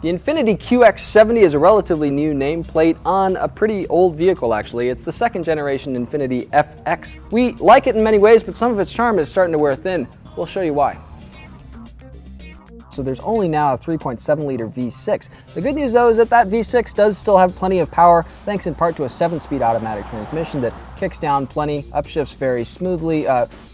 The Infiniti QX70 is a relatively new nameplate on a pretty old vehicle actually. It's the second generation Infiniti FX. We like it in many ways, but some of its charm is starting to wear thin. We'll show you why. So there's only now a 3.7 liter V6. The good news though is that V6 does still have plenty of power, thanks in part to a 7-speed automatic transmission that kicks down plenty, upshifts very smoothly,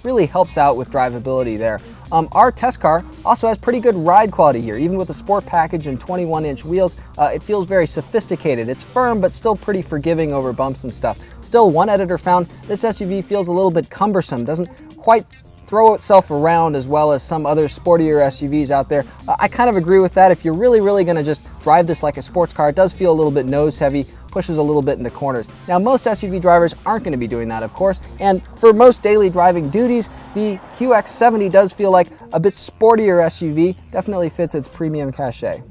really helps out with drivability there. Our test car also has pretty good ride quality here. Even with the sport package and 21-inch wheels, it feels very sophisticated. It's firm, but still pretty forgiving over bumps and stuff. Still, one editor found this SUV feels a little bit cumbersome, doesn't quite throw itself around as well as some other sportier SUVs out there. I kind of agree with that. If you're really going to just drive this like a sports car, it does feel a little bit nose heavy, pushes a little bit into corners. Now, most SUV drivers aren't going to be doing that, of course, and for most daily driving duties, the QX70 does feel like a bit sportier SUV, definitely fits its premium cachet.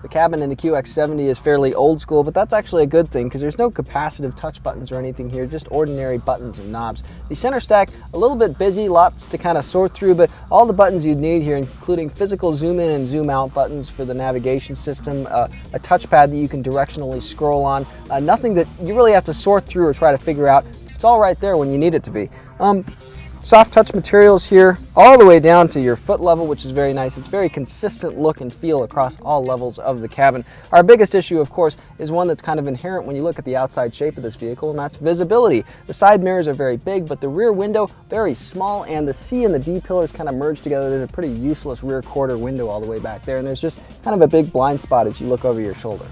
The cabin in the QX70 is fairly old school, but that's actually a good thing because there's no capacitive touch buttons or anything here, just ordinary buttons and knobs. The center stack, a little bit busy, lots to kind of sort through, but all the buttons you'd need here, including physical zoom in and zoom out buttons for the navigation system, a touchpad that you can directionally scroll on, nothing that you really have to sort through or try to figure out. It's all right there when you need it to be. Soft touch materials here all the way down to your foot level, which is very nice. It's very consistent look and feel across all levels of the cabin. Our biggest issue, of course, is one that's kind of inherent when you look at the outside shape of this vehicle, and that's visibility. The side mirrors are very big, but the rear window very small, and the C and the D pillars kind of merge together. There's a pretty useless rear quarter window all the way back there, and there's just kind of a big blind spot as you look over your shoulder.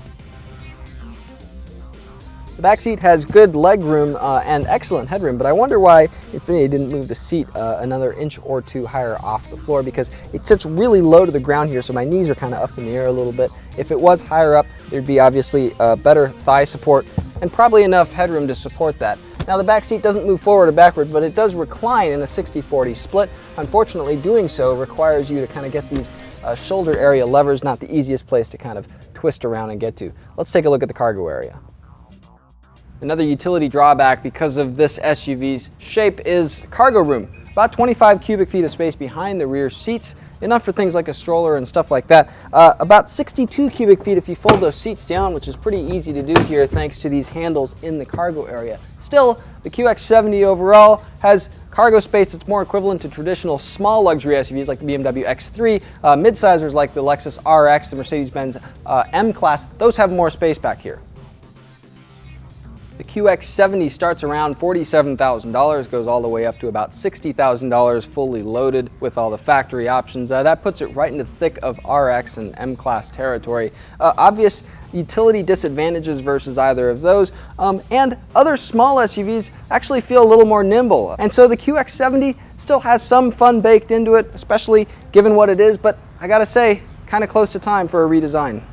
The back seat has good leg room and excellent headroom, but I wonder why Infiniti didn't move the seat another inch or two higher off the floor, because it sits really low to the ground here, so my knees are kind of up in the air a little bit. If it was higher up, there'd be obviously better thigh support and probably enough headroom to support that. Now, the back seat doesn't move forward or backward, but it does recline in a 60-40 split. Unfortunately, doing so requires you to kind of get these shoulder area levers, not the easiest place to kind of twist around and get to. Let's take a look at the cargo area. Another utility drawback because of this SUV's shape is cargo room. About 25 cubic feet of space behind the rear seats, enough for things like a stroller and stuff like that. About 62 cubic feet if you fold those seats down, which is pretty easy to do here thanks to these handles in the cargo area. Still, the QX70 overall has cargo space that's more equivalent to traditional small luxury SUVs like the BMW X3, midsizers like the Lexus RX, the Mercedes-Benz M-Class. Those have more space back here. The QX70 starts around $47,000, goes all the way up to about $60,000 fully loaded with all the factory options. That puts it right in the thick of RX and M-Class territory. Obvious utility disadvantages versus either of those, and other small SUVs actually feel a little more nimble. And so the QX70 still has some fun baked into it, especially given what it is, but I gotta say, kind of close to time for a redesign.